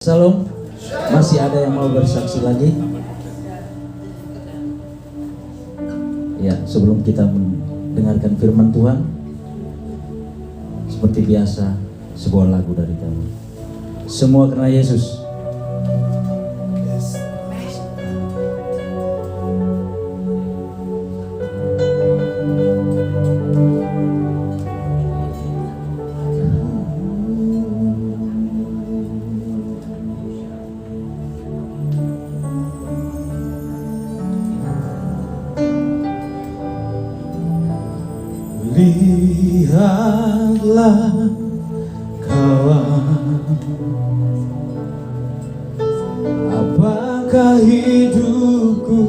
Salam, masih ada yang mau bersaksi lagi? Ya, sebelum kita mendengarkan firman Tuhan, seperti biasa, sebuah lagu dari kami. Semua karena Yesus. Lihatlah kawan, apakah hidupku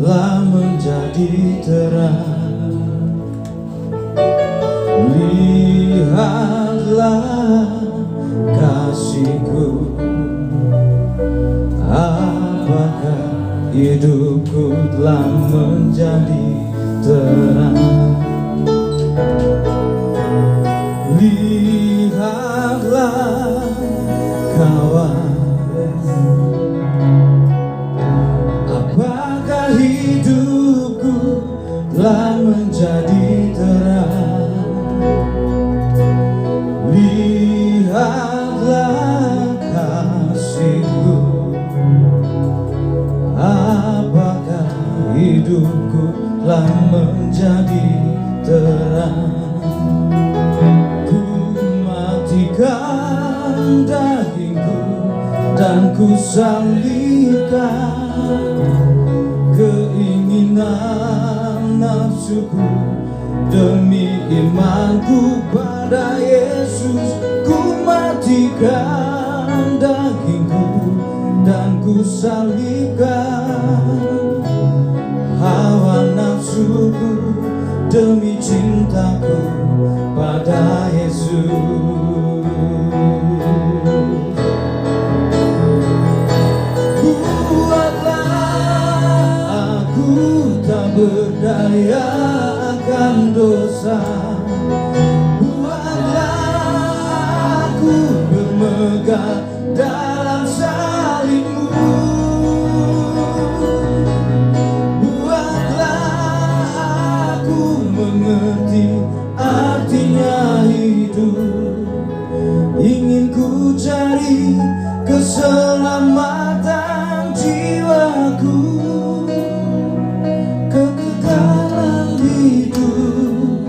telah menjadi terang. Lihatlah kasihku, apakah hidupku telah menjadi terang. Lihatlah kawan, apakah hidupku telah menjadi terang. Lihatlah kasihku, apakah hidupku telah menjadi terang. Matikan dagingku dan ku salibkan keinginan nafsuku demi imanku pada Yesus. Ku matikan dagingku dan ku salibkan hawa nafsuku demi cintaku pada Yesus. Buatlah aku tak berdaya akan dosa. Buatlah aku bermegah dalam salib-Mu. Buatlah aku mengerti artinya hidup. Ingin ku cari keselamatan jiwaku, kekekalan hidup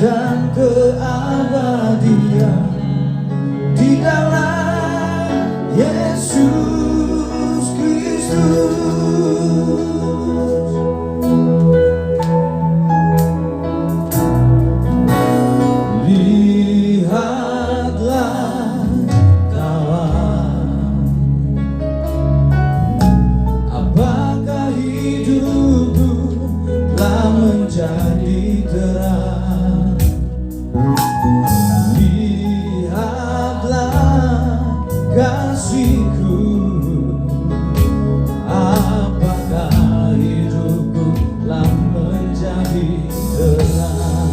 dan keabadian di dalam Yesus Kristus. Jadi terang. Lihatlah kasihku, apakah hidupku telah menjadi terang.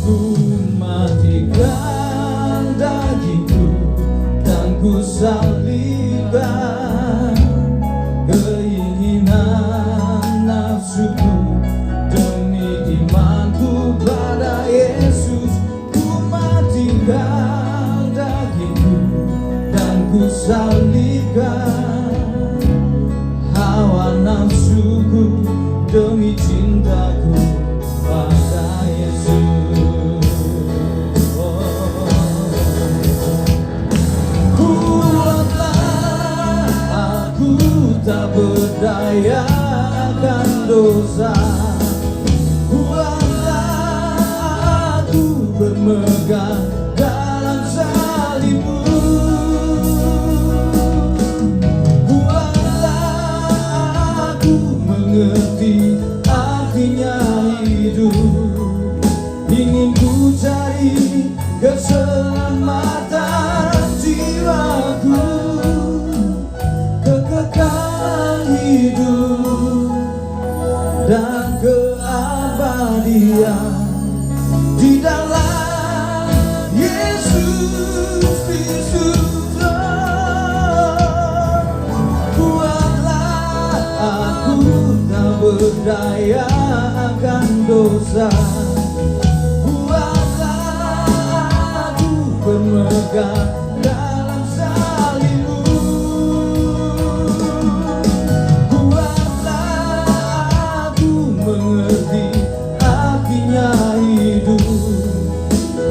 Ku matikan dagingku dan ku salibkan keinginan nafsuku demi imanku pada Yesus. Ku matikan dagingku dan ku salibkan hawa nafsuku demi cintaku pada Yesus. Buatlah aku tak berdaya akan dosa. Bermegah dalam salib-Mu. Buatlah aku mengerti artinya hidup. Ingin ku cari keselamatan jiwaku, kekekalan hidup dan kuasa, buatlah aku bermegah dalam salib-Mu. Buatlah aku mengerti artinya hidup.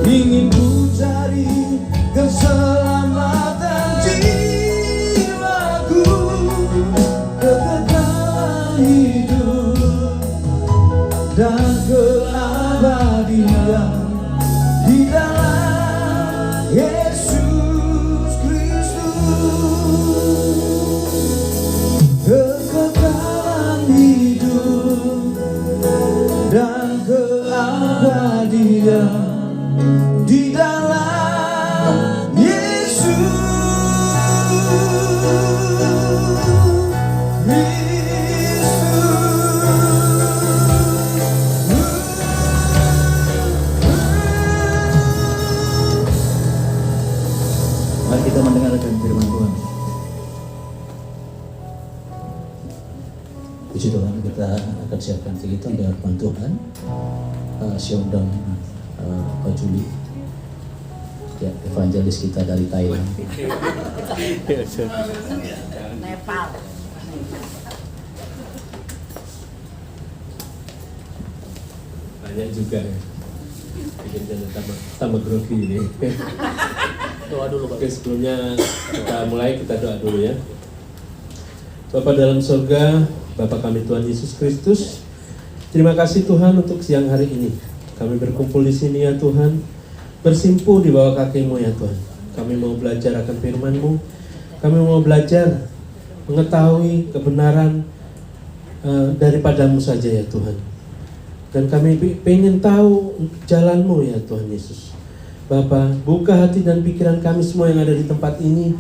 Ingin ku cari keselamatan jiwaku, kekekalan hidup dan keabadian di dalam Yesus Kristus. Kekekalan hidup dan keabadian di dalam Yesus Kristus. Mari kita mendengarkan firman Tuhan. Puji Tuhan, kita akan siapkan diri kita untuk hadapan Tuhan. Saya undang Pak Juli, ya, evangelis kita dari Thailand. Nepal. Banyak juga ya. Bikin jadi tambah grogi ini. Doa dulu Pak. Oke, sebelumnya kita mulai, kita doa dulu ya. Bapa dalam surga, Bapa kami Tuhan Yesus Kristus, terima kasih Tuhan untuk siang hari ini. Kami berkumpul di sini ya Tuhan, bersimpuh di bawah kaki-Mu ya Tuhan. Kami mau belajar akan firman-Mu, kami mau belajar mengetahui kebenaran daripada-Mu saja ya Tuhan. Dan kami pengen tahu jalan-Mu ya Tuhan Yesus. Bapa, buka hati dan pikiran kami semua yang ada di tempat ini,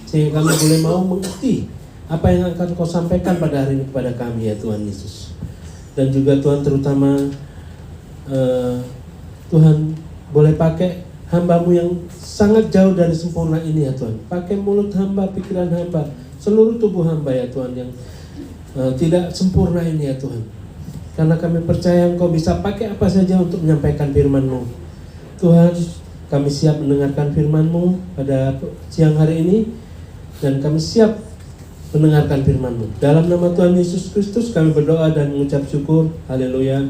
sehingga kami boleh mau mengerti apa yang akan Kau sampaikan pada hari ini kepada kami ya Tuhan Yesus. Dan juga Tuhan terutama Tuhan boleh pakai hamba-Mu yang sangat jauh dari sempurna ini ya Tuhan. Pakai mulut hamba, pikiran hamba, seluruh tubuh hamba ya Tuhan yang tidak sempurna ini ya Tuhan. Karena kami percaya Engkau bisa pakai apa saja untuk menyampaikan firman-Mu. Tuhan, kami siap mendengarkan firman-Mu pada siang hari ini, dan kami siap mendengarkan firman-Mu. Dalam nama Tuhan Yesus Kristus kami berdoa dan mengucap syukur. Haleluya.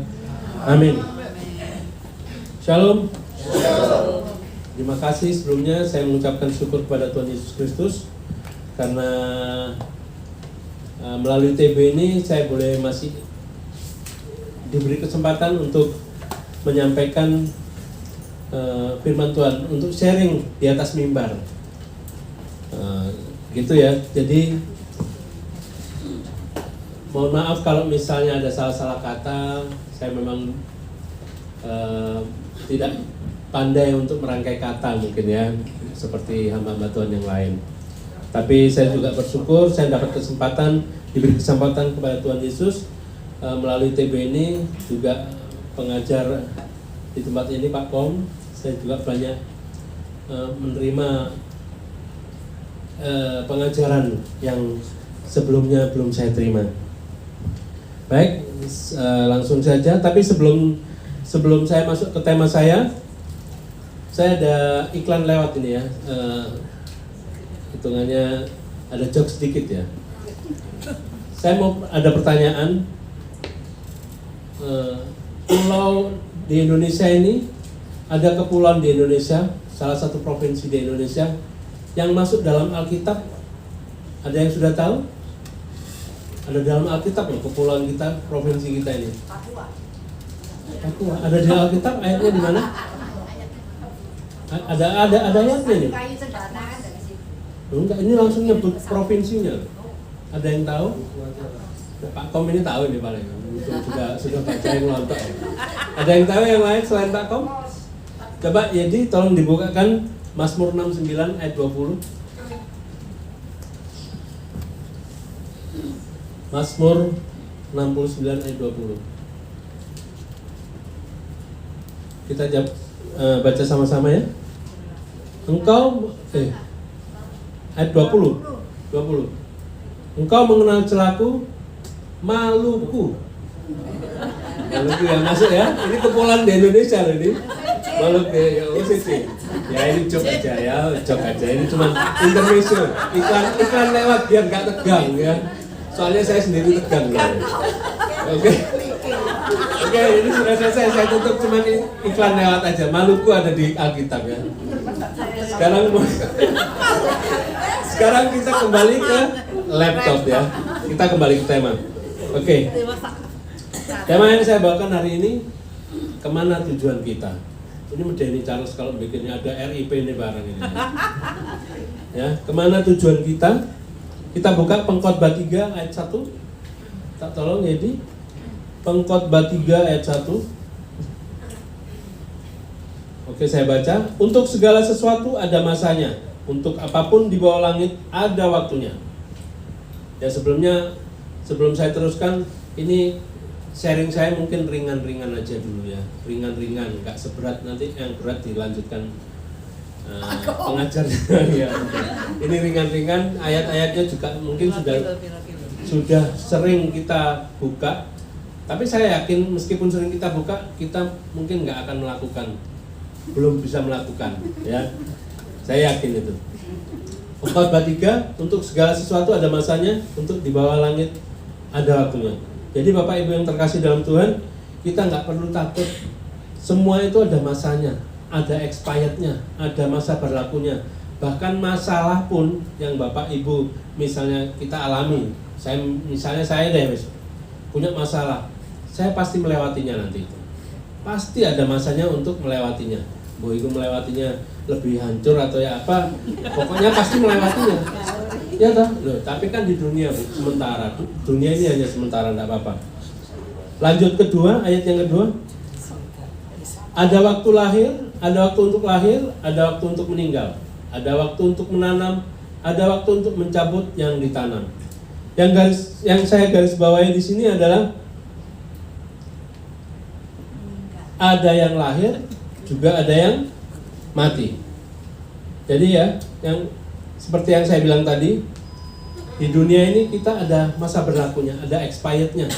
Amin. Shalom. Terima kasih sebelumnya saya mengucapkan syukur kepada Tuhan Yesus Kristus karena melalui TB ini saya boleh masih diberi kesempatan untuk menyampaikan firman Tuhan, untuk sharing di atas mimbar. Gitu ya. Jadi mohon maaf kalau misalnya ada salah-salah kata. Saya memang tidak pandai untuk merangkai kata mungkin ya, seperti hamba-hamba Tuhan yang lain. Tapi saya juga bersyukur saya dapat kesempatan, diberi kesempatan kepada Tuhan Yesus melalui TB ini, juga pengajar di tempat ini Pak Kom. Saya juga banyak menerima pengajaran yang sebelumnya belum saya terima. Baik, langsung saja. Tapi sebelum saya masuk ke tema saya ada iklan lewat ini ya. Hitungannya ada jokes sedikit ya. Saya mau ada pertanyaan. Pulau di Indonesia ini, ada kepulauan di Indonesia, salah satu provinsi di Indonesia yang masuk dalam Alkitab. Ada yang sudah tahu? Ada dalam Alkitab loh kepulauan kita, provinsi kita ini. Papua. Ada di Alkitab, ayatnya di mana? Ada ayatnya nih. Enggak, ini langsung nyebut provinsinya. Ada yang tahu? Pak Kom ini tahu nih paling. Sudah baca yang lontok. Ada yang tahu yang lain selain Pak Kom? Coba jadi tolong dibukakan Mazmur 69 ayat 20. Mazmur 69 ayat 20. Kita baca sama-sama ya. Engkau ayat 20. Engkau mengenal celaku, maluku. Maluku yang masuk ya. Ini kepulauan di Indonesia loh ini. Maluku ya OCC. Ya ini joke aja ya, joke aja. Ini cuma intermezzo. Iklan lewat biar nggak tegang ya. Soalnya saya sendiri tegang ya. Oke. Oke, ini sudah selesai. Saya tutup cuma iklan lewat aja. Maluku ada di Alkitab ya. Sekarang kita kembali ke laptop ya. Kita kembali ke tema. Oke. Tema yang saya bawakan hari ini, kemana tujuan kita? Ini Denny Charles kalau bikinnya ada RIP ini barang ini. Ya, kemana tujuan kita? Kita buka Pengkhotbah 3 ayat 1. Tak tolong Edi. Pengkhotbah 3 ayat 1. Oke, saya baca. Untuk segala sesuatu ada masanya. Untuk apapun di bawah langit ada waktunya. Ya, sebelum saya teruskan, ini sharing saya mungkin ringan-ringan aja dulu ya. Ringan-ringan, nggak seberat, nanti yang berat dilanjutkan pengajarnya ya. Ini ringan-ringan, ayat-ayatnya juga mungkin sudah sering kita buka. Tapi saya yakin meskipun sering kita buka, kita mungkin nggak akan melakukan, belum bisa melakukan ya. Saya yakin itu. Pengkhotbah 3, untuk segala sesuatu ada masanya, untuk di bawah langit ada waktunya. Jadi Bapak Ibu yang terkasih dalam Tuhan, kita nggak perlu takut. Semua itu ada masanya, ada expirednya, ada masa berlakunya. Bahkan masalah pun yang Bapak Ibu misalnya kita alami, saya deh punya masalah, saya pasti melewatinya nanti itu. Pasti ada masanya untuk melewatinya. Mau itu melewatinya lebih hancur atau ya apa, pokoknya pasti melewatinya. Ya toh? Loh, tapi kan di dunia sementara, dunia ini hanya sementara, enggak apa-apa. Lanjut kedua, ayat yang kedua. Ada waktu lahir, ada waktu untuk lahir, ada waktu untuk meninggal. Ada waktu untuk menanam, ada waktu untuk mencabut yang ditanam. Yang saya garis bawahi di sini adalah ada yang lahir, juga ada yang mati. Jadi ya, yang seperti yang saya bilang tadi, di dunia ini kita ada masa berlakunya, ada expirednya,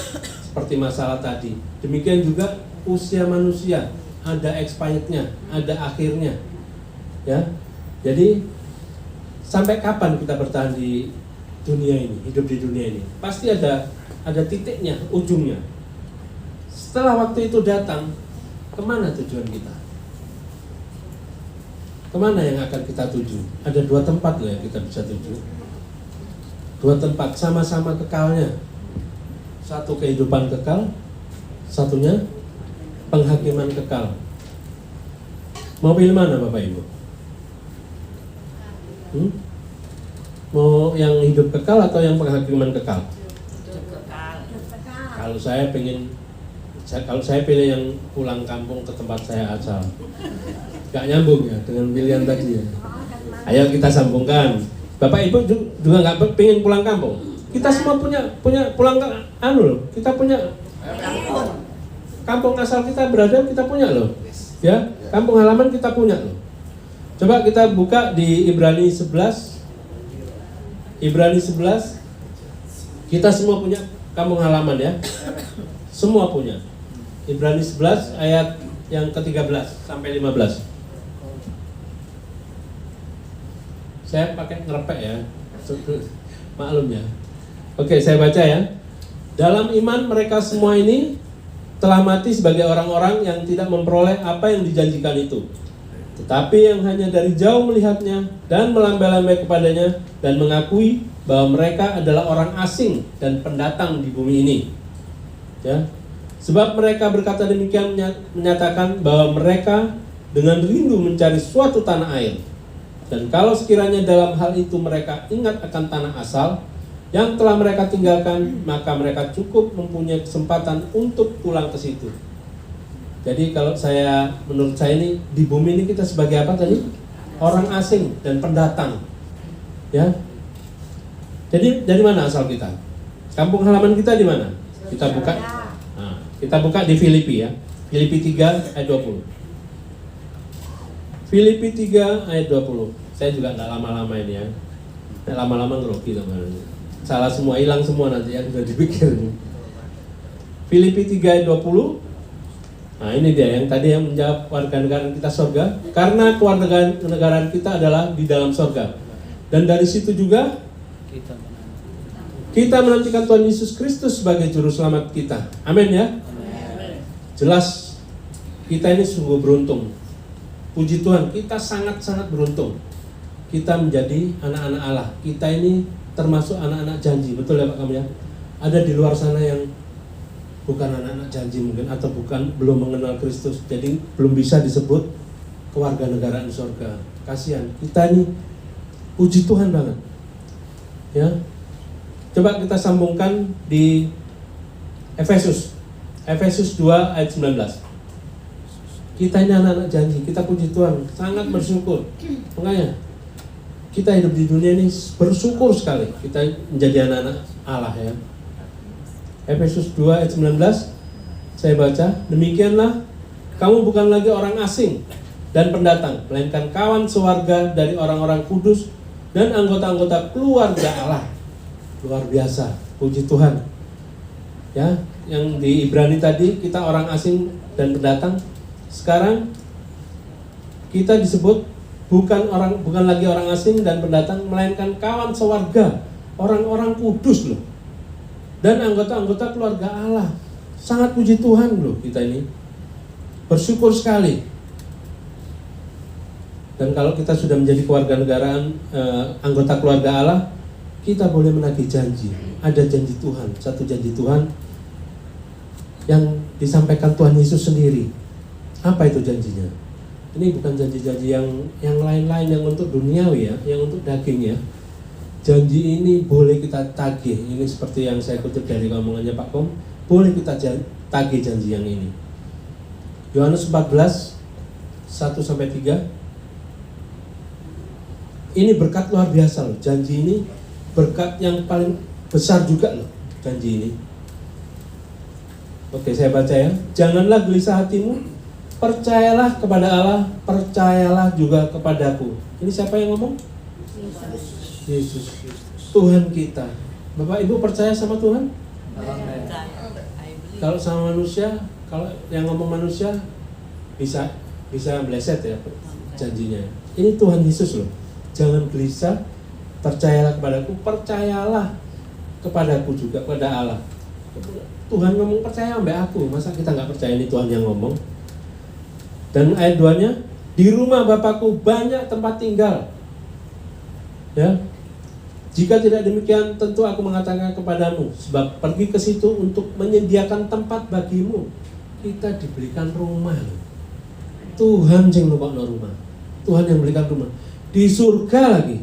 seperti masalah tadi. Demikian juga usia manusia, ada expirednya, ada akhirnya. Ya, jadi sampai kapan kita bertahan di dunia ini, hidup di dunia ini? Pasti ada titiknya, ujungnya. Setelah waktu itu datang, kemana tujuan kita? Kemana yang akan kita tuju? Ada dua tempat loh yang kita bisa tuju. Dua tempat sama-sama kekalnya. Satu kehidupan kekal, satunya penghakiman kekal. Mau pilih mana Bapak Ibu? Mau yang hidup kekal atau yang penghakiman kekal? Kalau saya pilih yang pulang kampung ke tempat saya asal. Gak nyambung ya dengan pilihan tadi ya. Ayo kita sambungkan. Bapak Ibu juga nggak pengen pulang kampung. Kita semua punya pulang kita punya kampung asal kita berada, kita punya loh. Ya, kampung halaman kita punya loh. Coba kita buka di Ibrani 11. Ibrani 11. Kita semua punya kampung halaman ya. Semua punya. Ibrani 11 ayat yang ke-13 sampai 15. Saya pakai ngerepek ya, maklum ya. Oke, saya baca ya. Dalam iman mereka semua ini telah mati sebagai orang-orang yang tidak memperoleh apa yang dijanjikan itu, tetapi yang hanya dari jauh melihatnya dan melambai-lambai kepadanya dan mengakui bahwa mereka adalah orang asing dan pendatang di bumi ini. Ya. Sebab mereka berkata demikian menyatakan bahwa mereka dengan rindu mencari suatu tanah air. Dan kalau sekiranya dalam hal itu mereka ingat akan tanah asal yang telah mereka tinggalkan, maka mereka cukup mempunyai kesempatan untuk pulang ke situ. Jadi menurut saya ini di bumi ini kita sebagai apa tadi? Orang asing dan pendatang. Ya. Jadi dari mana asal kita? Kampung halaman kita di mana? Kita buka. Nah, kita buka di Filipi ya. Filipi 3 ayat 20. Filipi 3 ayat 20. Saya juga nggak lama-lama ini ya. Lama-lama ngeroki teman-teman. Salah semua, hilang semua nanti ya, sudah dipikir. Filipi 3 ayat 20. Nah ini dia yang tadi yang menjawab warga negara kita surga. Karena kewarga negaraan kita adalah di dalam surga. Dan dari situ juga kita menantikan Tuhan Yesus Kristus sebagai juru selamat kita. Amin ya. Jelas kita ini sungguh beruntung. Puji Tuhan, kita sangat-sangat beruntung. Kita menjadi anak-anak Allah. Kita ini termasuk anak-anak janji. Betul ya Pak Kam ya? Ada di luar sana yang bukan anak-anak janji mungkin, atau belum mengenal Kristus, jadi belum bisa disebut kewarganegaraan surga. Kasihan, kita ini puji Tuhan banget. Ya, coba kita sambungkan di Efesus 2 ayat 19. Kita ini anak-anak janji, kita puji Tuhan, sangat bersyukur. Makanya kita hidup di dunia ini bersyukur sekali kita menjadi anak-anak Allah ya. Efesus 2 ayat 19, saya baca, demikianlah kamu bukan lagi orang asing dan pendatang, melainkan kawan sewarga dari orang-orang kudus dan anggota-anggota keluarga Allah. Luar biasa, puji Tuhan. Ya, yang di Ibrani tadi kita orang asing dan pendatang, sekarang kita disebut bukan lagi orang asing dan pendatang, melainkan kawan sewarga, orang-orang kudus loh. Dan anggota-anggota keluarga Allah. Sangat puji Tuhan loh kita ini. Bersyukur sekali. Dan kalau kita sudah menjadi kewarganegaraan anggota keluarga Allah, kita boleh menagih janji. Ada janji Tuhan, satu janji Tuhan yang disampaikan Tuhan Yesus sendiri. Apa itu janjinya? Ini bukan janji-janji yang lain-lain yang untuk duniawi ya, yang untuk daging ya. Janji ini boleh kita tagih. Ini seperti yang saya kutip dari omongannya Pak Kom. Boleh kita tagih janji yang ini. Yohanes 14 1-3. Ini berkat luar biasa loh. Janji ini berkat yang paling besar juga loh. Janji ini. Oke, saya baca ya. Janganlah gelisah hatimu. Percayalah kepada Allah. Percayalah juga kepadaku. Ini siapa yang ngomong? Yesus, Tuhan kita. Bapak Ibu percaya sama Tuhan? Kalau sama manusia, kalau yang ngomong manusia bisa meleset ya janjinya. Ini Tuhan Yesus loh. Jangan gelisah, percayalah kepadaku, percayalah kepadaku juga, kepada Allah. Tuhan ngomong percaya sampai aku, masa kita nggak percaya ini Tuhan yang ngomong? Dan ayat 2-nya, di rumah Bapakku banyak tempat tinggal. Ya. Jika tidak demikian, tentu aku mengatakan kepadamu, sebab pergi ke situ untuk menyediakan tempat bagimu. Kita diberikan rumah. Tuhan yang nubakno rumah. Tuhan yang berikan rumah. Di surga lagi.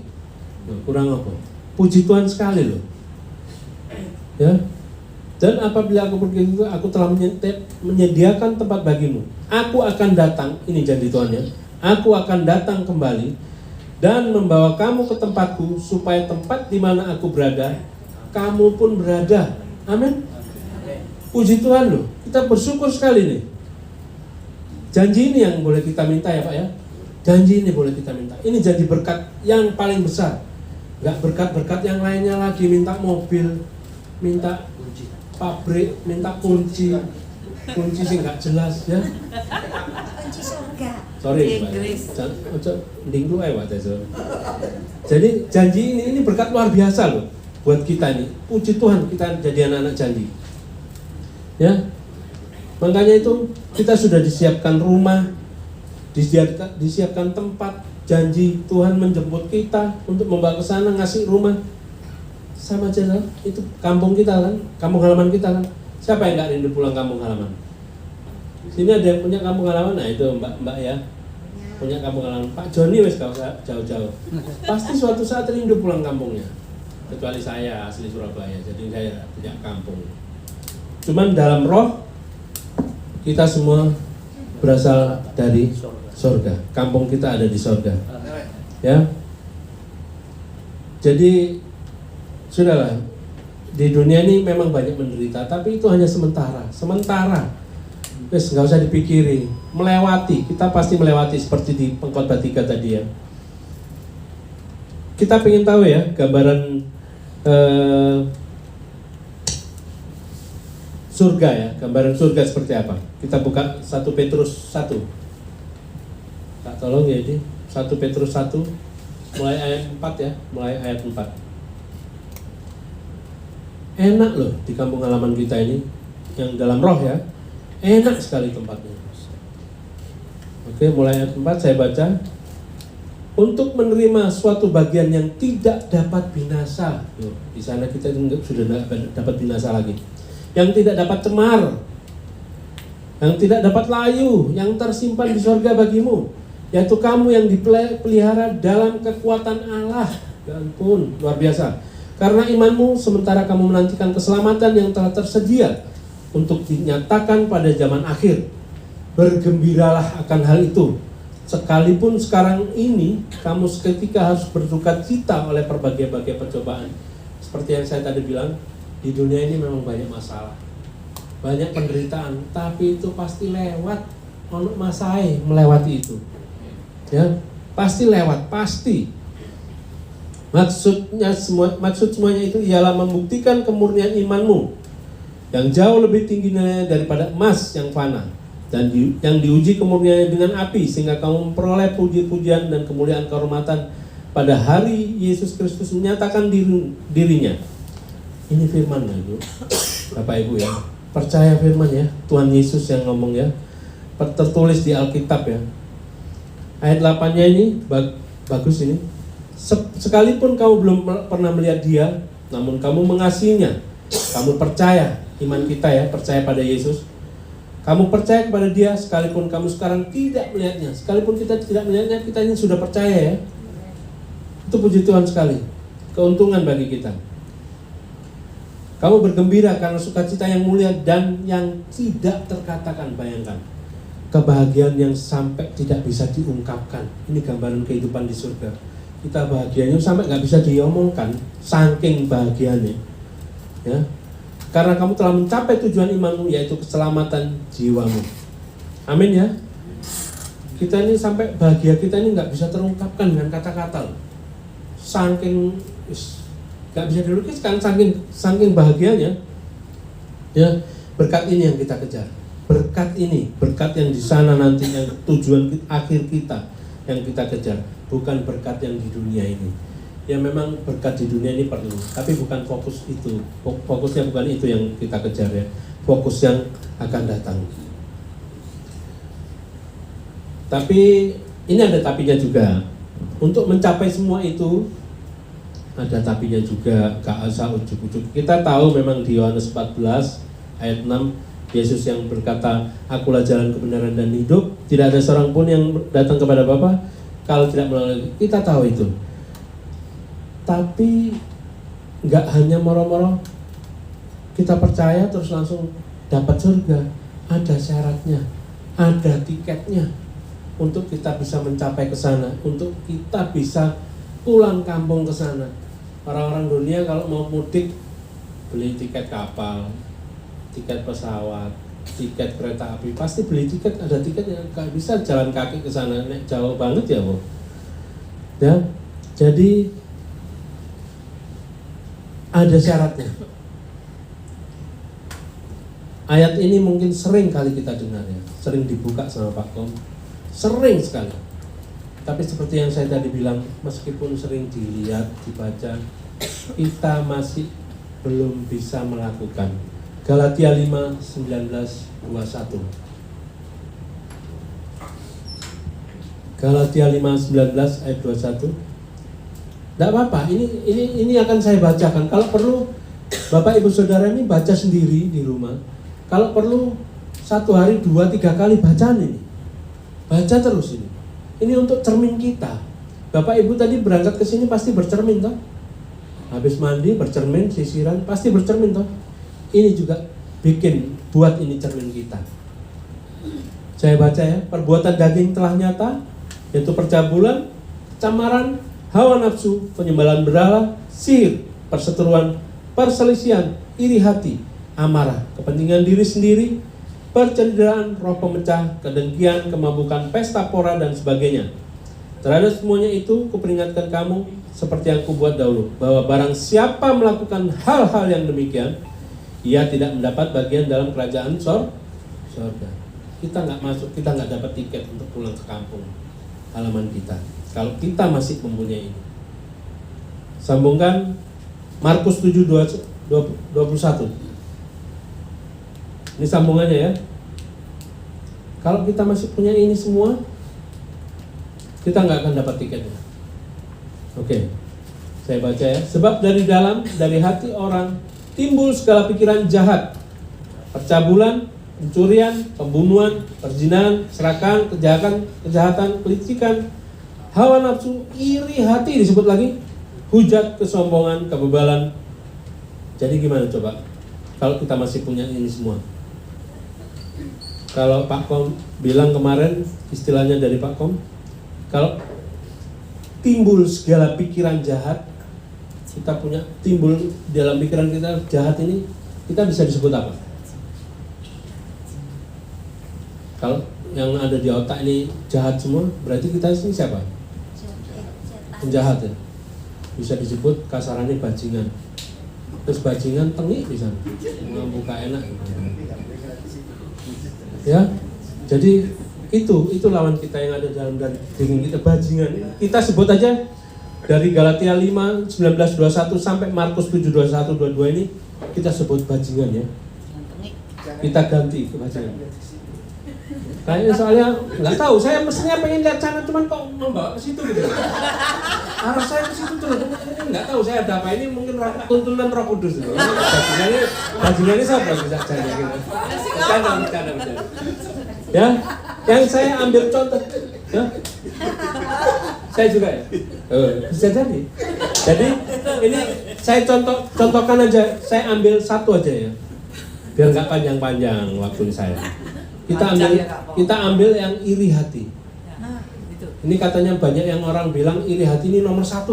Kurang apa? Puji Tuhan sekali loh. Ya. Dan apabila aku pergi itu, aku telah menyediakan tempat bagimu. Aku akan datang, ini janji Tuhannya. Aku akan datang kembali dan membawa kamu ke tempatku, supaya tempat di mana aku berada, kamu pun berada. Amin. Puji Tuhan loh. Kita bersyukur sekali nih. Janji ini yang boleh kita minta ya Pak ya. Janji ini boleh kita minta. Ini janji berkat yang paling besar. Gak berkat-berkat yang lainnya lagi. Minta mobil, minta pabrik, minta kunci sih gak jelas ya. Kunci surga. Sorry, jadi janji ini berkat luar biasa loh buat kita ini. Puji Tuhan kita jadi anak-anak janji. Ya, makanya itu kita sudah disiapkan rumah, disiapkan tempat. Janji Tuhan menjemput kita untuk membawa ke sana, ngasih rumah. Sama aja lah, itu kampung kita kan, kampung halaman kita kan. Siapa yang nggak rindu pulang kampung halaman? Sini ada yang punya kampung halaman, nah itu mbak ya, punya kampung halaman. Pak Joni wes gak usah jauh-jauh, pasti suatu saat rindu pulang kampungnya. Kecuali saya asli Surabaya, jadi saya punya kampung. Cuman dalam roh kita semua berasal dari surga. Kampung kita ada di surga. Ya. Jadi sudahlah, di dunia ini memang banyak menderita, tapi itu hanya sementara. Wes nggak usah dipikiri, melewati. Kita pasti melewati seperti di pengkhotbah 3 tadi ya. Kita pengen tahu ya gambaran surga ya, gambaran surga seperti apa. Kita buka 1 Petrus 1. Tak tolong ya ini 1 Petrus 1 mulai ayat 4 ya, mulai ayat 4. Enak loh di kampung halaman kita ini yang dalam roh ya. Enak sekali tempatnya. Oke, mulai ayat 4 saya baca. Untuk menerima suatu bagian yang tidak dapat binasa. Loh, di sana kita sudah dapat binasa lagi. Yang tidak dapat cemar, yang tidak dapat layu, yang tersimpan di surga bagimu, yaitu kamu yang dipelihara dalam kekuatan Allah. Ya ampun, luar biasa. Karena imanmu sementara kamu menantikan keselamatan yang telah tersedia untuk dinyatakan pada zaman akhir. Bergembiralah akan hal itu. Sekalipun sekarang ini kamu seketika harus berduka cita oleh berbagai-bagai percobaan. Seperti yang saya tadi bilang, di dunia ini memang banyak masalah, banyak penderitaan, tapi itu pasti lewat. Ono masai melewati itu, ya pasti lewat, pasti. Maksud semuanya itu ialah membuktikan kemurnian imanmu yang jauh lebih tinggi nilainya daripada emas yang fana, dan yang diuji kemurniannya dengan api, sehingga kamu memperoleh puji-pujian dan kemuliaan kehormatan pada hari Yesus Kristus menyatakan dirinya. Ini firman ya Ibu, Bapak Ibu ya, percaya firman ya, Tuhan Yesus yang ngomong ya, tertulis di Alkitab ya. Ayat 8-nya ini bagus ini. Sekalipun kamu belum pernah melihat Dia, namun kamu mengasihinya, kamu percaya, iman kita ya, percaya pada Yesus. Kamu percaya kepada Dia sekalipun kamu sekarang tidak melihatnya. Sekalipun kita tidak melihatnya, kita ini sudah percaya ya. Itu puji Tuhan sekali, keuntungan bagi kita. Kamu bergembira karena sukacita yang mulia dan yang tidak terkatakan. Bayangkan, kebahagiaan yang sampai tidak bisa diungkapkan. Ini gambaran kehidupan di surga. Kita bahagianya sampai nggak bisa diomongkan, saking bahagianya. Ya, karena kamu telah mencapai tujuan imanmu, yaitu keselamatan jiwamu. Amin ya. Kita ini sampai bahagia kita ini nggak bisa terungkapkan dengan kata-kata. Saking nggak bisa dilukiskan, saking bahagianya. Ya, berkat ini yang kita kejar. Berkat ini, berkat yang di sana nanti, yang tujuan akhir kita yang kita kejar, bukan berkat yang di dunia ini. Ya memang berkat di dunia ini perlu, tapi bukan fokus itu. Fokusnya bukan itu yang kita kejar ya. Fokus yang akan datang. Tapi ini ada tapinya juga. Untuk mencapai semua itu ada tapinya juga, gak usah ujuk-ujuk. Kita tahu memang di Yohanes 14 ayat 6, Yesus yang berkata, akulah jalan kebenaran dan hidup, tidak ada seorang pun yang datang kepada Bapa kalau tidak melalui. Kita tahu itu. Tapi gak hanya moro-moro kita percaya terus langsung dapat surga. Ada syaratnya, ada tiketnya untuk kita bisa mencapai ke sana, untuk kita bisa pulang kampung ke sana. Orang-orang dunia kalau mau mudik beli tiket kapal, tiket pesawat, tiket kereta api, pasti beli tiket, ada tiket yang gak bisa jalan kaki ke sana, jauh banget ya Bu. Ya, jadi ada syaratnya. Ayat ini mungkin sering kali kita dengar ya, sering dibuka sama Pak Kom, sering sekali. Tapi seperti yang saya tadi bilang, meskipun sering dilihat, dibaca, kita masih belum bisa melakukan. Galatia 5, 19, 21. Galatia 5, 19 ayat 21. Tidak apa-apa, ini akan saya bacakan. Kalau perlu, Bapak Ibu Saudara ini baca sendiri di rumah. Kalau perlu, 1 hari 2-3 kali bacaan ini. Baca terus ini. Ini untuk cermin kita. Bapak Ibu tadi berangkat ke sini pasti bercermin toh. Habis mandi bercermin, sisiran pasti bercermin toh. Ini juga buat ini cermin kita. Saya baca ya, perbuatan daging telah nyata, yaitu percabulan, kecamaran, hawa nafsu, penyembelihan berhala, sihir, perseteruan, perselisihan, iri hati, amarah, kepentingan diri sendiri, percenderaan, roh pemecah, kedengkian, kemabukan, pesta pora, dan sebagainya. Terhadap semuanya itu, kuperingatkan kamu, seperti yang kubuat dahulu, bahwa barang siapa melakukan hal-hal yang demikian, ia tidak mendapat bagian dalam kerajaan surga. Kita nggak masuk, kita nggak dapat tiket untuk pulang ke kampung halaman kita kalau kita masih mempunyai ini. Sambungkan Markus 7:21. Ini sambungannya ya. Kalau kita masih punya ini semua, kita nggak akan dapat tiketnya. Oke, saya baca ya. Sebab dari hati orang timbul segala pikiran jahat, percabulan, pencurian, pembunuhan, perzinahan, serakah, kejahatan, kelicikan, hawa nafsu, iri hati disebut lagi, hujat, kesombongan, kebebalan. Jadi gimana coba kalau kita masih punya ini semua? Kalau Pak Kom bilang kemarin, istilahnya dari Pak Kom, kalau timbul segala pikiran jahat, kita punya timbul dalam pikiran kita jahat ini, kita bisa disebut apa? Kalau yang ada di otak ini jahat semua, berarti kita ini siapa? Penjahat ya. Bisa disebut kasarannya bajingan. Terus bajingan tengik bisa, buka enak. Ya, jadi itu lawan kita yang ada dalam diri kita, bajingan. Kita sebut aja dari Galatia 5, 19-21 sampai Markus 7, 21, 22 ini kita sebut bajingan ya. Kita ganti ke bajingan. Kayaknya soalnya nggak tahu, saya mestinya pengen lihat sana, cuman kok membawa ke situ gitu. Arah saya ke situ tuh, nggak tahu saya ada apa ini, mungkin tuntunan Roh Kudus itu. Bajingannya siapa bisa jadi gitu. Bercanda. Ya, yang saya ambil contoh, ya. Saya juga ya. Bisa jadi. Jadi ini saya contohkan aja, saya ambil satu aja ya, biar nggak panjang-panjang waktu saya. Kita ambil yang iri hati. Ini katanya banyak yang orang bilang iri hati ini nomor 1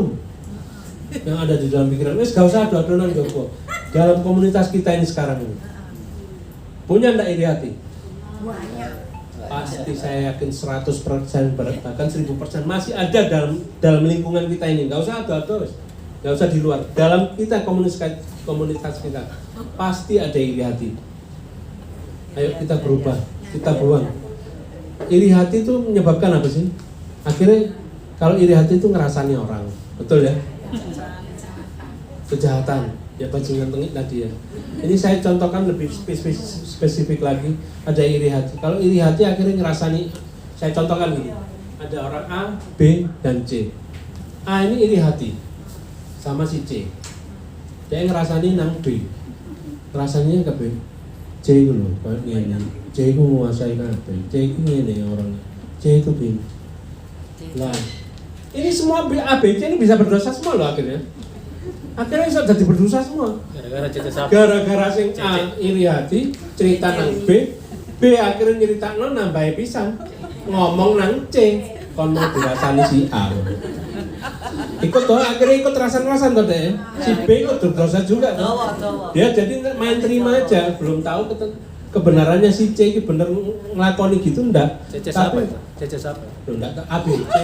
yang ada di dalam pikiran. Gak usah adu-aduan Joko. Dalam komunitas kita ini sekarang ini, punya ndak iri hati? Pasti saya yakin 100%, bahkan 1000% masih ada dalam lingkungan kita ini. Gak usah adu-adu, gak usah di luar. Dalam kita komunitas kita pasti ada iri hati. Ayo kita berubah, kita buang. Iri hati itu menyebabkan apa sih? Akhirnya kalau iri hati itu ngerasani orang, betul ya? Kejahatan, ya bajingan tengik tadi ya. Ini saya contohkan lebih spesifik lagi. Ada iri hati. Kalau iri hati akhirnya ngerasani. Saya contohkan gini. Ada orang A, B, dan C. A ini iri hati sama si C. Dia ngerasani nang B. Rasanya ke B. C itu loh, ini. C itu menguasai kabeh. C itu ini orangnya. C itu B. Nah, ini semua A, B, C ini bisa berdosa semua loh akhirnya. Akhirnya bisa jadi berdosa semua. Gara-gara sing A iri hati, cerita nang B, B akhirnya nyeritakno nambahe pisan. Ngomong nang C, kon mau dirasani si A. Ikut toh, akhirnya ikut rasan-rasan toh deh. Si B ikut berdosa juga toh. Dia jadi main terima aja, belum tahu kebenarannya si C ini bener ngelakoni gitu enggak. C siapa itu? C siapa? Enggak ke A, B, C.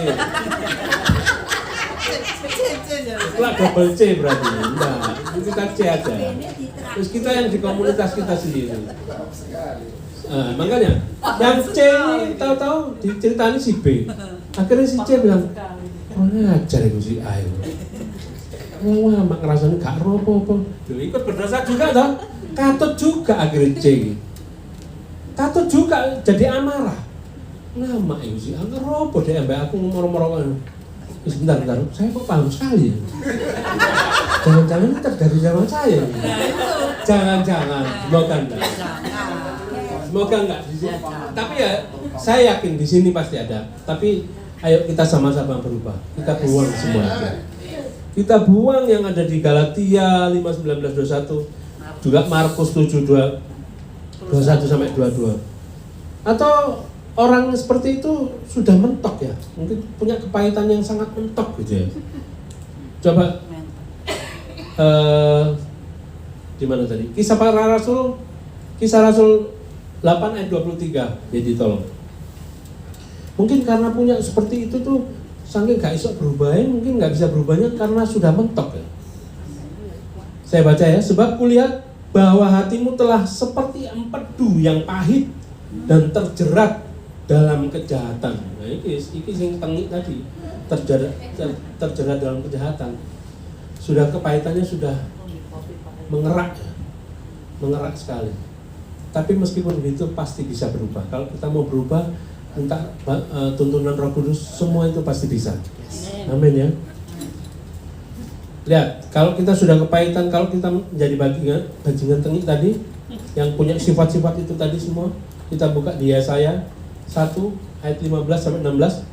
Lah double C berarti. Enggak, kita C aja. Terus kita yang di komunitas kita sendiri. Makanya yang C ini tahu-tahu diceritani si B. Akhirnya si C bilang, "Oh, ngajar itu si A itu." Wah, mak ngerasanya gak apa-apa. Ikut berdosa juga toh. Katut juga akhirnya C. Katut juga jadi amarah. Nama itu si A ngeroboh deh mbak aku ngomong-ngomong. Sebentar, saya kok paham sekali ya. Jangan-jangan ini dari zaman saya. Jangan-jangan, semoga enggak. Tapi ya, saya yakin di sini pasti ada. Tapi ayo kita sama-sama berubah. Kita buang semua aja. Kita buang yang ada di Galatia 5, 19, 21. Juga Markus 7, 21 sampai 22. Atau orang seperti itu sudah mentok ya, mungkin punya kepahitan yang sangat mentok gitu ya. Coba di mana tadi? Kisah Rasul 8 ayat 23. Jadi tolong. Mungkin karena punya seperti itu tuh saking gak iso berubahnya, mungkin gak bisa berubahnya karena sudah mentok ya. Saya baca ya, sebab kulihat bahwa hatimu telah seperti empedu yang pahit dan terjerat dalam kejahatan. Nah, ini sing tengik tadi, terjerat dalam kejahatan. Sudah kepahitannya sudah mengerak sekali. Tapi meskipun begitu pasti bisa berubah. Kalau kita mau berubah, entah tuntunan Roh Kudus, semua itu pasti bisa. Amin ya. Lihat, kalau kita sudah kepahitan, kalau kita menjadi bajingan tengik tadi, yang punya sifat-sifat itu tadi semua, kita buka di Yesaya 1 ayat 15 sampai 16.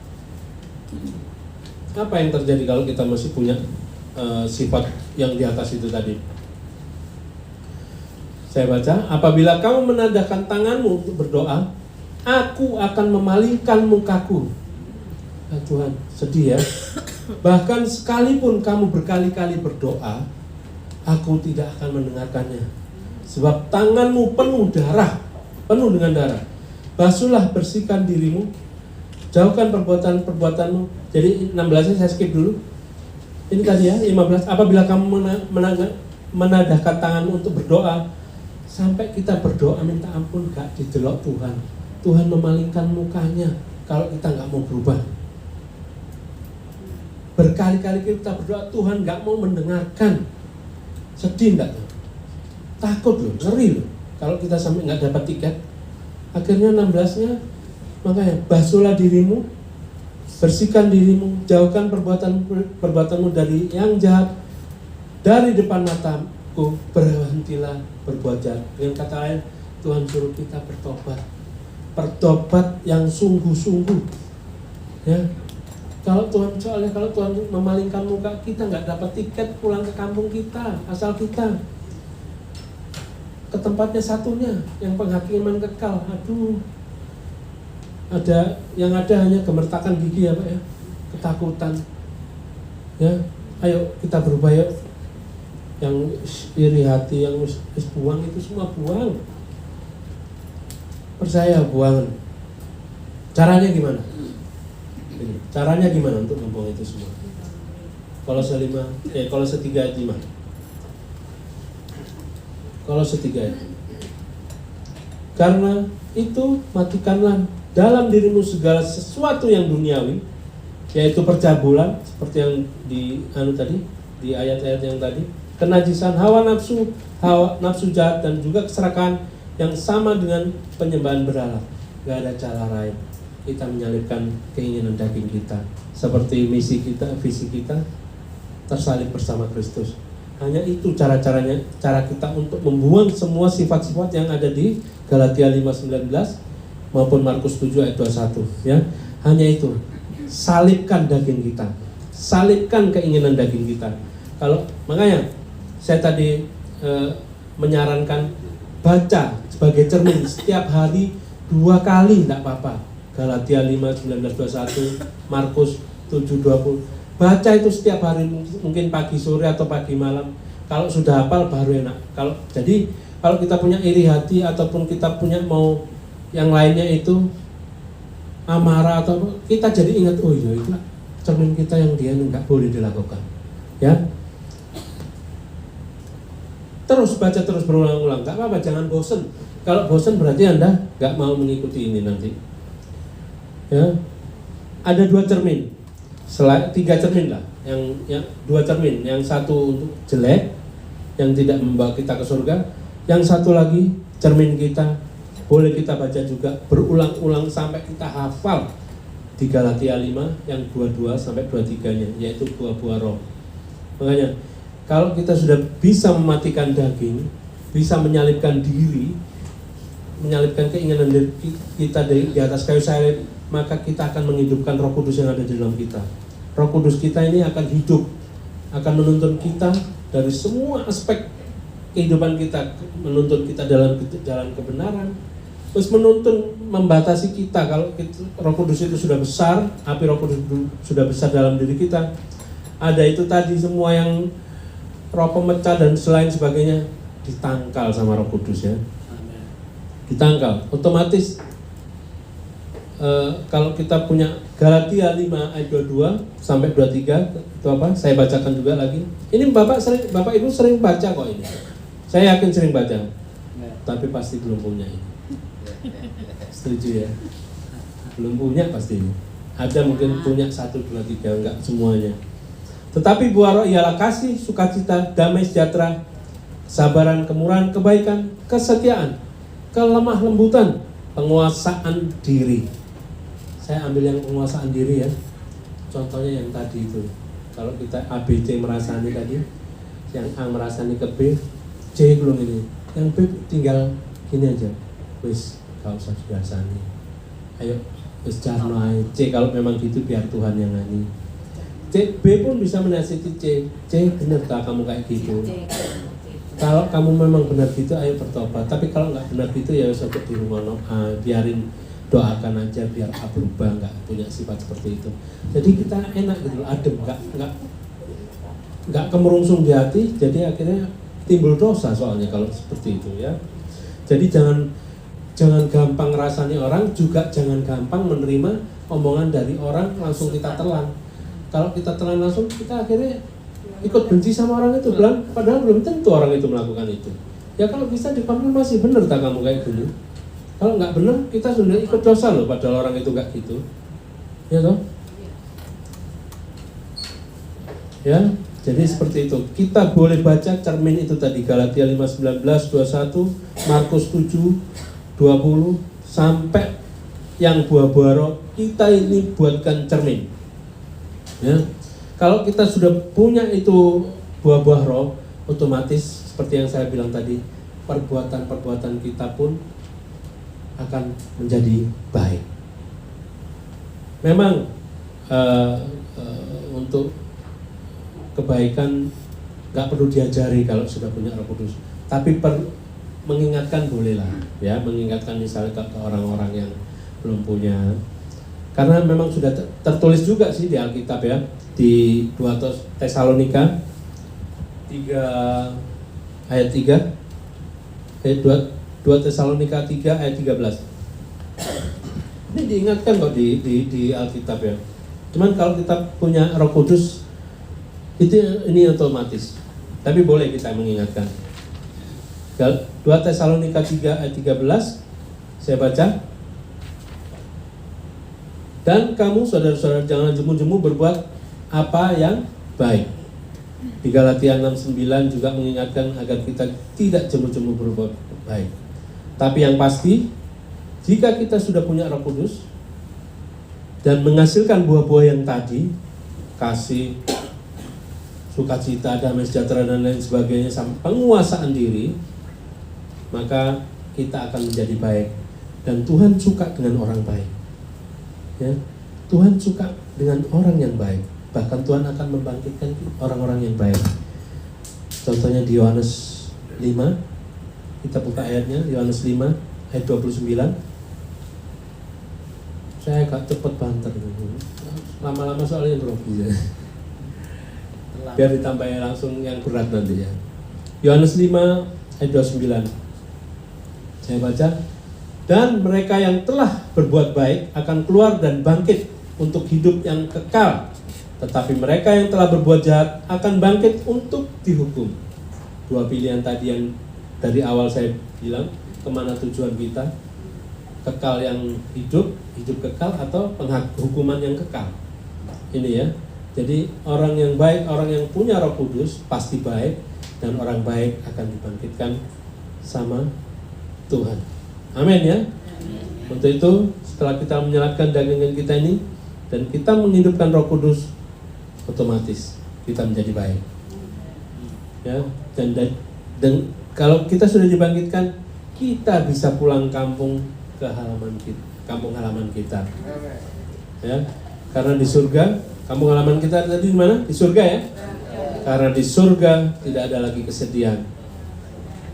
Apa yang terjadi kalau kita masih punya sifat yang di atas itu tadi? Saya baca, apabila kamu menadahkan tanganmu untuk berdoa, aku akan memalingkan mukaku. Nah, Tuhan, sedih ya. Bahkan sekalipun kamu berkali-kali berdoa, aku tidak akan mendengarkannya. Sebab tanganmu penuh dengan darah. Basuhlah, bersihkan dirimu, jauhkan perbuatan-perbuatanmu. Jadi 16-nya saya skip dulu. Ini tadi ya, 15. Apabila kamu menadahkan tanganmu untuk berdoa, sampai kita berdoa minta ampun gak didelok Tuhan. Tuhan memalingkan mukanya kalau kita gak mau berubah. Berkali-kali kita berdoa, Tuhan gak mau mendengarkan. Sedih gak tuh? Takut loh, ngeri loh kalau kita sampai gak dapat tiket. Akhirnya 16-nya, makanya basuhlah dirimu, bersihkan dirimu, jauhkan perbuatanmu dari yang jahat. Dari depan mataku berhentilah berbuat jahat. Dengan kata lain, Tuhan suruh kita bertobat yang sungguh-sungguh. Ya, kalau Tuhan memalingkan muka, kita nggak dapat tiket pulang ke kampung kita, asal kita ke tempatnya satunya, yang penghakiman kekal. Aduh, yang ada hanya gemertakan gigi ya Pak ya, ketakutan. Ya, ayo kita berubah ya. Yang iri hati, yang buang itu semua buang. Percaya buang. Caranya gimana? Caranya gimana untuk membuang itu semua? Kolose 3 ayat 5. Kolose 3 ayat. Karena itu matikanlah dalam dirimu segala sesuatu yang duniawi, yaitu percabulan seperti yang di ayat-ayat yang tadi. Kenajisan, hawa nafsu jahat, dan juga keserakahan yang sama dengan penyembahan berhala. Gak ada cara lain kita menyalibkan keinginan daging kita, seperti visi kita tersalib bersama Kristus. Hanya itu cara kita untuk membuang semua sifat-sifat yang ada di Galatia 5:19 maupun Markus 7 ayat 21 ya. Hanya itu, salibkan daging kita, salibkan keinginan daging kita. Makanya saya tadi menyarankan baca sebagai cermin setiap hari 2 kali, tidak apa-apa. Galatia 5:19-21, Markus 7:20. Baca itu setiap hari, mungkin pagi sore atau pagi malam. Kalau sudah hafal baru enak. Kalau kita punya iri hati ataupun kita punya mau yang lainnya itu amarah atau kita jadi ingat, oh iya itu cermin kita yang dia nggak boleh dilakukan. Ya. Terus baca terus berulang-ulang, nggak apa-apa, jangan bosen. Kalau bosen berarti Anda nggak mau mengikuti ini nanti. Ya, ada 2 cermin, 3 cermin lah. Yang 2 cermin, yang satu untuk jelek, yang tidak membawa kita ke surga. Yang satu lagi cermin kita, boleh kita baca juga berulang-ulang sampai kita hafal di Galatia 5 yang 22 sampai 23-nya, yaitu buah-buah roh. Makanya kalau kita sudah bisa mematikan daging, bisa menyalibkan diri, menyalibkan keinginan kita di atas kayu salib, maka kita akan menghidupkan Roh Kudus yang ada di dalam kita. Roh Kudus kita ini akan hidup, akan menuntun kita dari semua aspek kehidupan kita, menuntun kita dalam jalan kebenaran, terus menuntun, membatasi kita. Kalau Roh Kudus itu sudah besar, api Roh Kudus sudah besar dalam diri kita, ada itu tadi semua yang roh pemecah dan selain sebagainya ditangkal sama Roh Kudus ya. Ditangkal. Otomatis kalau kita punya Galatia 5 ayat 22 sampai 23 itu apa? Saya bacakan juga lagi. Ini Bapak Ibu sering baca kok ini. Saya yakin sering baca, tapi pasti belum punya ini. Setuju ya? Belum punya pasti. Ada mungkin punya 1, 2, 3, enggak semuanya. Tetapi buah roh ialah kasih, sukacita, damai sejahtera, kesabaran, kemurahan, kebaikan, kesetiaan, kelemah lembutan, penguasaan diri. Saya ambil yang penguasaan diri ya. Contohnya yang tadi itu. Kalau kita ABC merasani tadi, yang A merasani ke B, C belum ini. Yang B tinggal gini aja. Wis, gak usah dirasani. Ayo, wis jarno ae. C kalau memang gitu biar Tuhan yang ngani. C, B pun bisa menasihati C. C, benar tak kamu kayak gitu? Kalau kamu memang benar gitu, ayo bertobat. Tapi kalau nggak benar gitu, ya usah di rumah biarin, doakan aja biar berubah, nggak punya sifat seperti itu. Jadi kita enak gitu, adem, nggak kemerungsung di hati. Jadi akhirnya timbul dosa soalnya kalau seperti itu ya. Jadi jangan gampang rasani orang, juga jangan gampang menerima omongan dari orang langsung kita telan. Kalau kita telan langsung, kita akhirnya ikut benci sama orang itu, padahal belum tentu orang itu melakukan itu. Ya kalau bisa dikonfirmasi, benar tak kamu kayak gini? Kalau nggak benar, kita sudah ikut dosa loh, padahal orang itu nggak gitu. Ya toh? Ya, jadi seperti itu. Kita boleh baca cermin itu tadi, Galatia 5:19, 21, Markus 7, 20, sampai yang buah-buah roh, kita ini buatkan cermin. Ya, kalau kita sudah punya itu buah-buah roh, otomatis seperti yang saya bilang tadi, perbuatan-perbuatan kita pun akan menjadi baik. Memang untuk kebaikan nggak perlu diajari kalau sudah punya Roh Kudus, tapi mengingatkan bolehlah, ya, mengingatkan misalnya ke orang-orang yang belum punya. Karena memang sudah tertulis juga sih di Alkitab ya, di 2 Tesalonika 3 ayat 3, 2 Tesalonika 3 ayat 13. Ini diingatkan kok di Alkitab ya. Cuman kalau kita punya Roh Kudus, ini otomatis. Tapi boleh kita mengingatkan. 2 Tesalonika 3 ayat 13, saya baca. Dan kamu saudara-saudara jangan jemu-jemu berbuat apa yang baik. Di Galatia 6:9 juga mengingatkan agar kita tidak jemu-jemu berbuat baik. Tapi yang pasti, jika kita sudah punya Roh Kudus dan menghasilkan buah-buah yang tadi, kasih, sukacita, damai sejahtera dan lain sebagainya, sampai penguasaan diri, maka kita akan menjadi baik. Dan Tuhan suka dengan orang baik. Ya, Tuhan suka dengan orang yang baik. Bahkan Tuhan akan membangkitkan orang-orang yang baik. Contohnya di Yohanes 5, kita buka ayatnya, Yohanes 5 ayat 29. Saya agak cepat banter, lama-lama soalnya grogi ya. Biar ditambahin langsung yang berat nanti ya. Yohanes 5 ayat 29. Saya baca. Dan mereka yang telah berbuat baik akan keluar dan bangkit untuk hidup yang kekal. Tetapi mereka yang telah berbuat jahat akan bangkit untuk dihukum. Dua pilihan tadi yang dari awal saya bilang, kemana tujuan kita? Kekal yang hidup kekal, atau hukuman yang kekal. Ini ya. Jadi orang yang baik, orang yang punya Roh Kudus pasti baik, dan orang baik akan dibangkitkan sama Tuhan. Amin ya. Untuk itu setelah kita menyalakan dagangan kita ini dan kita menghidupkan Roh Kudus, otomatis kita menjadi baik. Ya, dan kalau kita sudah dibangkitkan, kita bisa pulang kampung ke kampung halaman kita. Ya, karena di surga, kampung halaman kita tadi di mana? Di surga ya. Karena di surga tidak ada lagi kesedihan.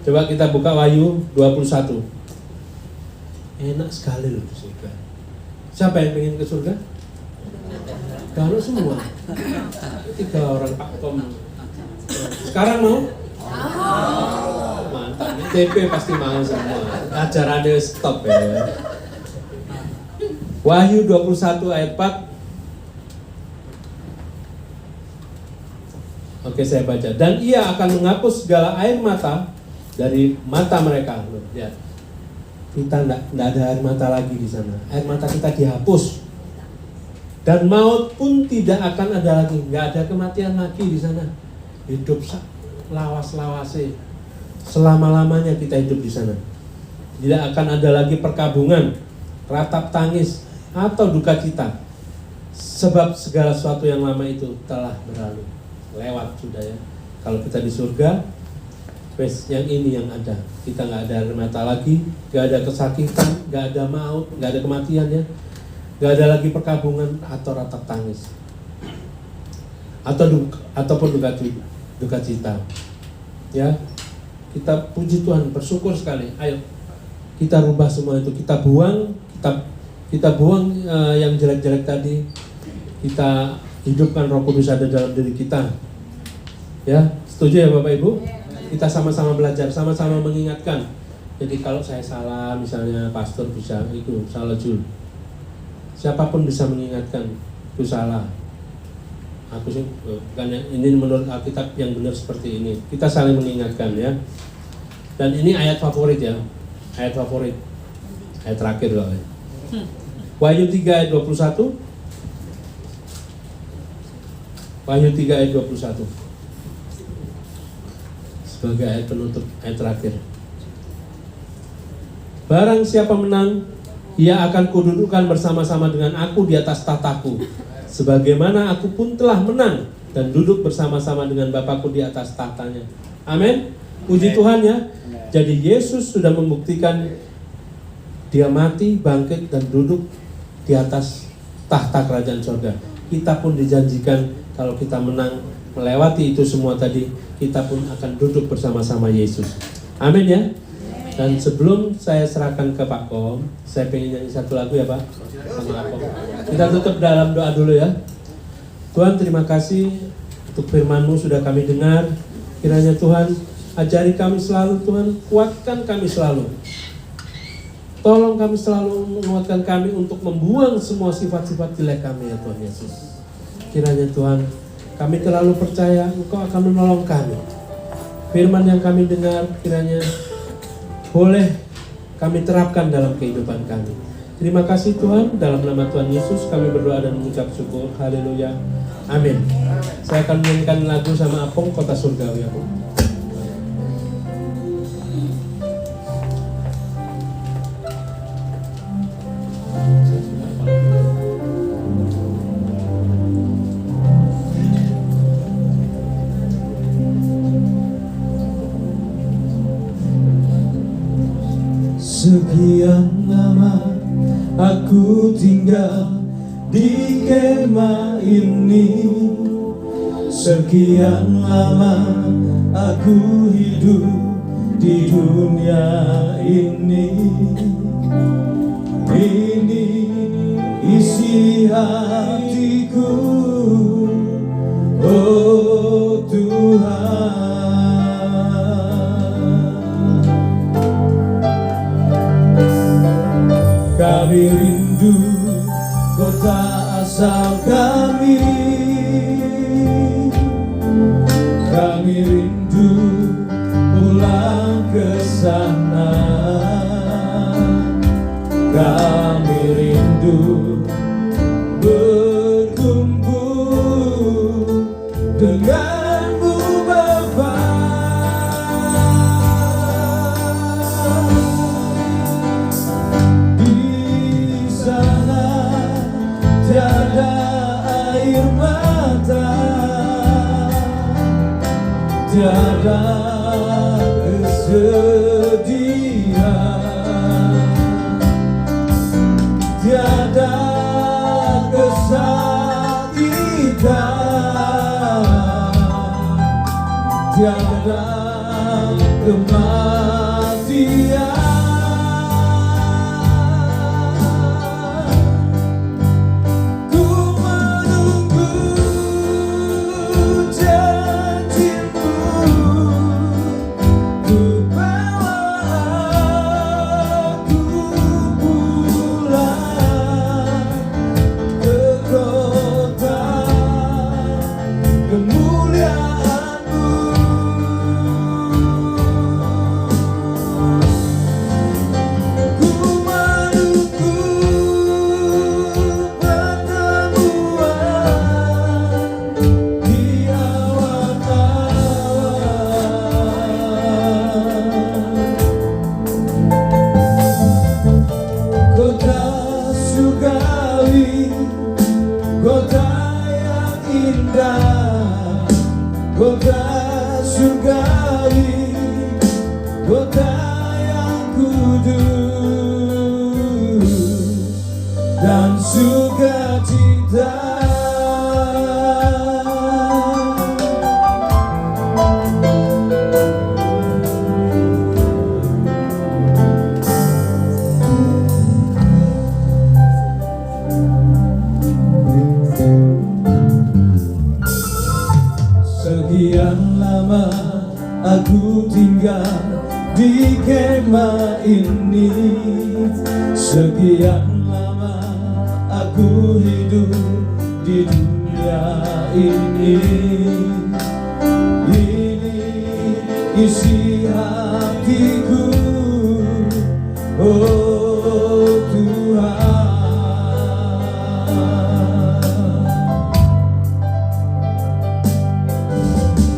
Coba kita buka Wahyu 21. Enak sekali loh di surga. Siapa yang pengen ke surga? Kalau semua. 3 orang Pak Tom. Sekarang mau? Mantap. TP pasti mau semua. Ajarannya stop ya. Wahyu 21 ayat 4. Oke, saya baca. Dan ia akan menghapus segala air mata dari mata mereka. Lihat, kita enggak ada air mata lagi di sana. Air mata kita dihapus. Dan maut pun tidak akan ada lagi. Enggak ada kematian lagi di sana. Hidup lawas-lawase. Selama-lamanya kita hidup di sana. Tidak akan ada lagi perkabungan, ratap tangis, atau duka cita. Sebab segala sesuatu yang lama itu telah berlalu. Lewat sudah ya. Kalau kita di surga, yang ini yang ada. Kita nggak ada air mata lagi, nggak ada kesakitan, nggak ada maut, nggak ada kematian ya. Nggak ada lagi perkabungan atau ratap tangis. Ataupun duka cita. Ya. Kita puji Tuhan, bersyukur sekali. Ayo kita rubah semua itu, kita buang yang jelek-jelek tadi. Kita hidupkan Roh Kudus ada dalam diri kita. Ya, setuju ya Bapak Ibu? Kita sama-sama belajar, sama-sama mengingatkan. Jadi kalau saya salah, misalnya pastor bisa itu salah Jul. Siapapun bisa mengingatkan itu salah. Aku sih bukan ini menurut Alkitab yang benar seperti ini. Kita saling mengingatkan ya. Dan ini ayat favorit ya. Ayat favorit. Ayat terakhir loh. Wahyu 3 ayat 21. Wahyu 3 ayat 21. Sebagai ayat penutup, ayat terakhir. Barang siapa menang, ia akan kududukkan bersama-sama dengan aku di atas tahtaku, sebagaimana aku pun telah menang dan duduk bersama-sama dengan Bapakku di atas tahtanya. Amin. Puji Tuhan ya. Jadi Yesus sudah membuktikan dia mati, bangkit dan duduk di atas tahta kerajaan surga. Kita pun dijanjikan kalau kita menang melewati itu semua tadi, kita pun akan duduk bersama-sama Yesus. Amin ya. Dan sebelum saya serahkan ke Pak Kom, saya pengen nyanyi satu lagu ya Pak. Sama Pak Kom. Kita tutup dalam doa dulu ya. Tuhan, terima kasih untuk firman-Mu sudah kami dengar. Kiranya Tuhan ajari kami selalu, Tuhan, kuatkan kami selalu. Tolong kami selalu menguatkan kami untuk membuang semua sifat-sifat jelek kami ya Tuhan Yesus. Kiranya Tuhan, kami terlalu percaya Engkau akan menolong kami. Firman yang kami dengar kiranya boleh kami terapkan dalam kehidupan kami. Terima kasih Tuhan, dalam nama Tuhan Yesus kami berdoa dan mengucap syukur. Haleluya. Amin. Saya akan menyanyikan lagu sama Apong, Kota Surgawi Apong. Sekian lama aku tinggal di kemah ini, sekian lama aku hidup di dunia ini. Ini isi hatiku, oh Tuhan. Kami rindu kota asal kami. Kami rindu pulang ke sana. Kami rindu berkumpul denganmu Bapa. Tiada air mata, tiada kesedihan, tiada kesakitan, tiada kematian. surgawi, kota yang kudus dan sukacita. Sekian lama aku tinggal di kemah ini, sekian lama aku hidup di dunia ini. Ini isi hatiku, oh Tuhan.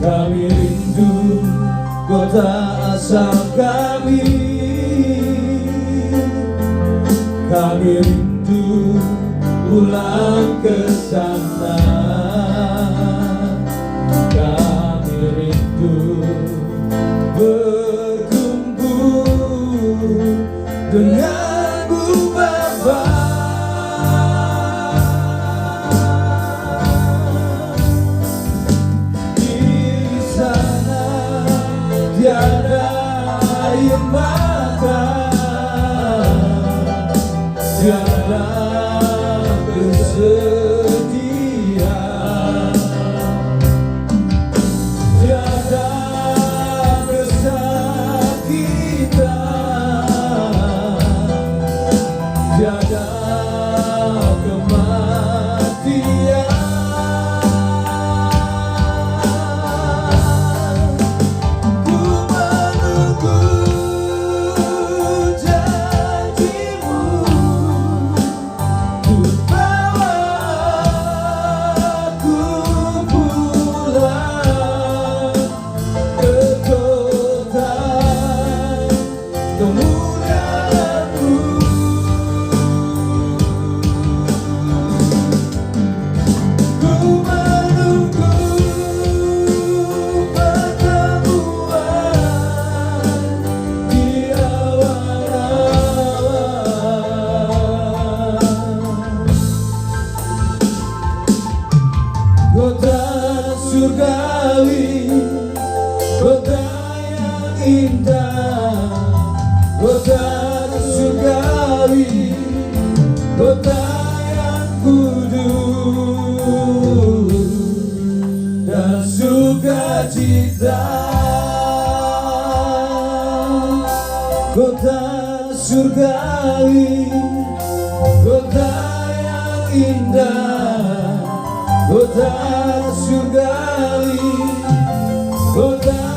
Kami rindu kota asal kami, kami rindu pulang ke sana. Kami rindu berkumpul denganmu Bapa. Tiada air mata, tiada kesedihan, tiada kesakitan, tiada kematian. Kota surgawi, kota yang indah, kota surgawi, kota yang kudus dan sukacita. Kota surgawi, kota yang indah, kota surgawi, kota